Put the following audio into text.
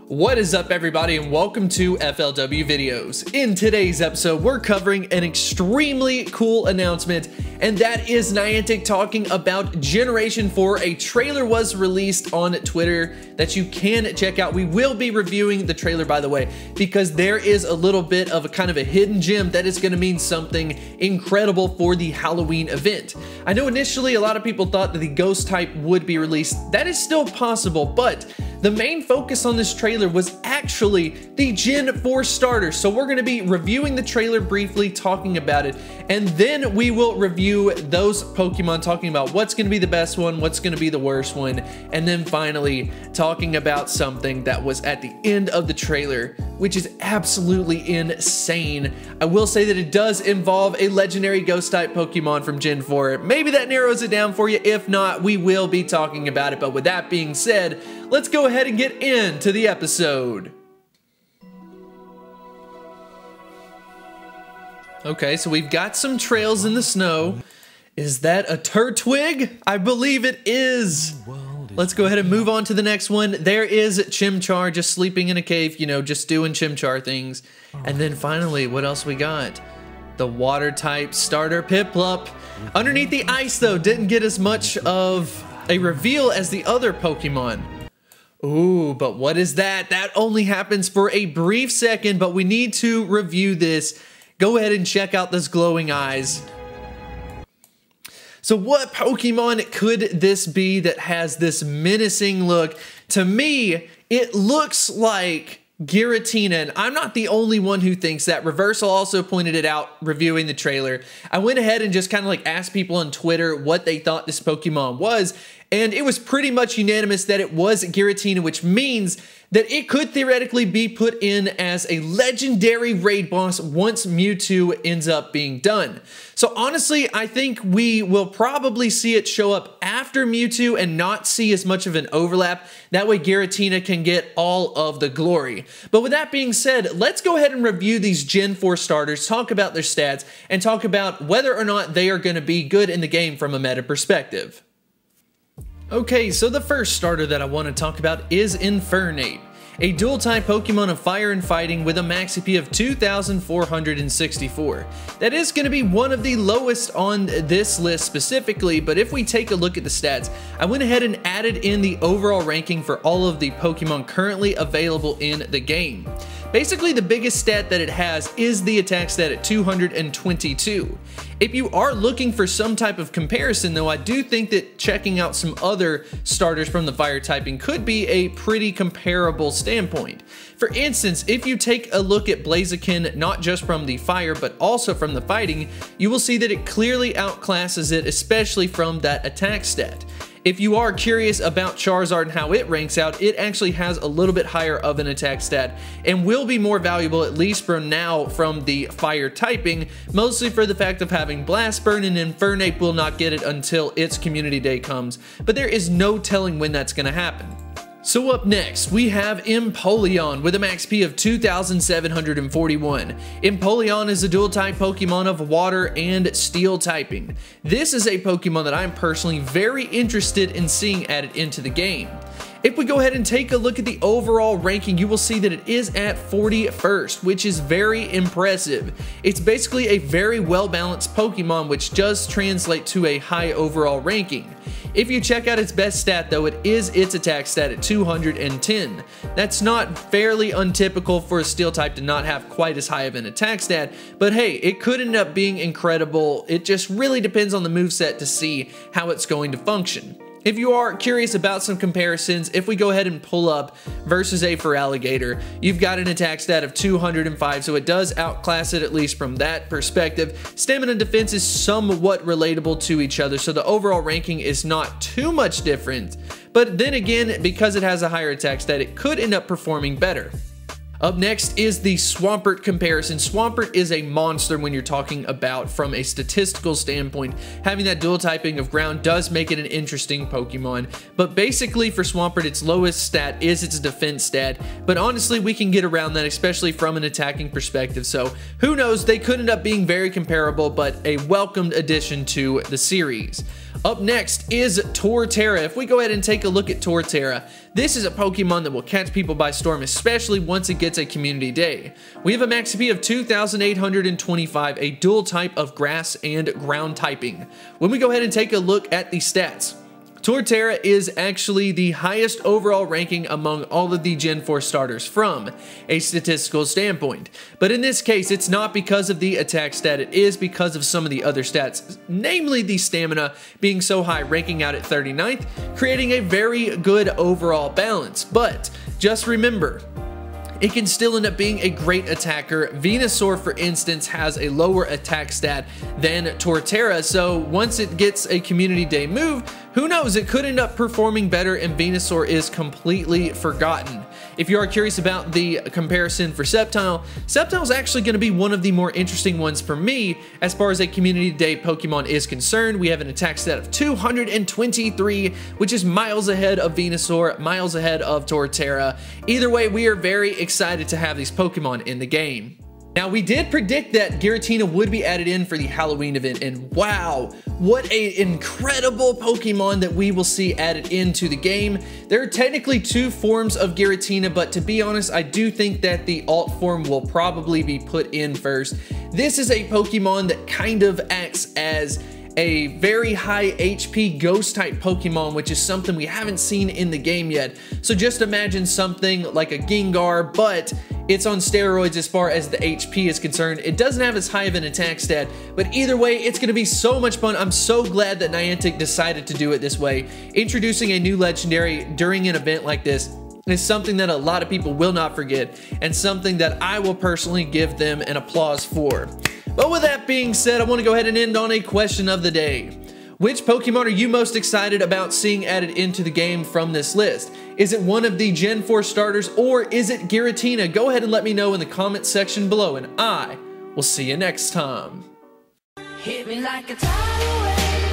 What is up, everybody, and welcome to FLW Videos. In today's episode, we're covering an extremely cool announcement, and that is Niantic talking about Generation 4. A trailer was released on Twitter that you can check out. We will be reviewing the trailer, by the way, because there is a little bit of a kind of a hidden gem that is going to mean something incredible for the Halloween event. I know initially a lot of people thought that the Ghost type would be released. That is still possible, but the main focus on this trailer was actually the Gen 4 starter. So we're going to be reviewing the trailer briefly, talking about it, and then we will review those Pokemon, talking about what's going to be the best one, what's going to be the worst one, and then finally talking about something that was at the end of the trailer, which is absolutely insane. I will say that it does involve a legendary Ghost type Pokemon from Gen 4. Maybe that narrows it down for you. If not, we will be talking about it. But with that being said, let's go ahead and get into the episode. Okay, so we've got some trails in the snow. Is that a Turtwig? I believe it is. Let's go ahead and move on to the next one. There is Chimchar just sleeping in a cave, you know, just doing Chimchar things. And then finally, what else we got? The water type starter Piplup. Underneath the ice, though, didn't get as much of a reveal as the other Pokemon. Ooh, but what is that? That only happens for a brief second, but we need to review this. Go ahead and check out those glowing eyes. So what Pokemon could this be that has this menacing look? To me, it looks like Giratina, and I'm not the only one who thinks that. Reversal also pointed it out reviewing the trailer. I went ahead and just kind of like asked people on Twitter what they thought this Pokemon was, and it was pretty much unanimous that it was Giratina, which means that it could theoretically be put in as a legendary raid boss once Mewtwo ends up being done. So honestly, I think we will probably see it show up after Mewtwo and not see as much of an overlap. That way Giratina can get all of the glory. But with that being said, let's go ahead and review these Gen 4 starters, talk about their stats, and talk about whether or not they are going to be good in the game from a meta perspective. Okay, so the first starter that I want to talk about is Infernape, a dual-type Pokemon of fire and fighting with a max EP of 2,464. That is going to be one of the lowest on this list specifically, but if we take a look at the stats, I went ahead and added in the overall ranking for all of the Pokemon currently available in the game. Basically, the biggest stat that it has is the attack stat at 222. If you are looking for some type of comparison, though, I do think that checking out some other starters from the fire typing could be a pretty comparable standpoint. For instance, if you take a look at Blaziken, not just from the fire, but also from the fighting, you will see that it clearly outclasses it, especially from that attack stat. If you are curious about Charizard and how it ranks out, it actually has a little bit higher of an attack stat and will be more valuable, at least for now, from the fire typing, mostly for the fact of having Blast Burn, and Infernape will not get it until its community day comes, but there is no telling when that's going to happen. So up next, we have Empoleon with a max P of 2,741. Empoleon is a dual-type Pokemon of water and steel typing. This is a Pokemon that I'm personally very interested in seeing added into the game. If we go ahead and take a look at the overall ranking, you will see that it is at 41st, which is very impressive. It's basically a very well-balanced Pokemon, which does translate to a high overall ranking. If you check out its best stat, though, it is its attack stat at 210. That's not fairly untypical for a steel type to not have quite as high of an attack stat, but hey, it could end up being incredible. It just really depends on the moveset to see how it's going to function. If you are curious about some comparisons, if we go ahead and pull up versus a Feraligatr, you've got an attack stat of 205, so it does outclass it, at least from that perspective. Stamina and defense is somewhat relatable to each other, so the overall ranking is not too much different. But then again, because it has a higher attack stat, it could end up performing better. Up next is the Swampert comparison. Swampert is a monster when you're talking about from a statistical standpoint. Having that dual typing of ground does make it an interesting Pokemon, but basically for Swampert, its lowest stat is its defense stat, but honestly we can get around that, especially from an attacking perspective, so who knows, they could end up being very comparable, but a welcomed addition to the series. Up next is Torterra. If we go ahead and take a look at Torterra, this is a Pokemon that will catch people by storm, especially once it gets a community day. We have a max HP of 2,825, a dual type of grass and ground typing. When we go ahead and take a look at the stats, Torterra is actually the highest overall ranking among all of the Gen 4 starters from a statistical standpoint. But in this case, it's not because of the attack stat, it is because of some of the other stats, namely the stamina being so high, ranking out at 39th, creating a very good overall balance. But just remember, it can still end up being a great attacker. Venusaur, for instance, has a lower attack stat than Torterra, so once it gets a community day move, who knows, it could end up performing better and Venusaur is completely forgotten. If you are curious about the comparison for Sceptile, Sceptile is actually going to be one of the more interesting ones for me as far as a community day Pokemon is concerned. We have an attack stat of 223, which is miles ahead of Venusaur, miles ahead of Torterra. Either way, we are very excited to have these Pokemon in the game. Now, we did predict that Giratina would be added in for the Halloween event, and wow, what an incredible Pokemon that we will see added into the game. There are technically two forms of Giratina, but to be honest, I do think that the alt form will probably be put in first. This is a Pokemon that kind of acts as a very high HP ghost type Pokemon, which is something we haven't seen in the game yet. So just imagine something like a Gengar, but it's on steroids as far as the HP is concerned. It doesn't have as high of an attack stat, but either way, it's going to be so much fun. I'm so glad that Niantic decided to do it this way. Introducing a new legendary during an event like this is something that a lot of people will not forget, and something that I will personally give them an applause for. But with that being said, I want to go ahead and end on a question of the day. Which Pokemon are you most excited about seeing added into the game from this list? Is it one of the Gen 4 starters, or is it Giratina? Go ahead and let me know in the comment section below, and I will see you next time. Hit me like a tidal wave.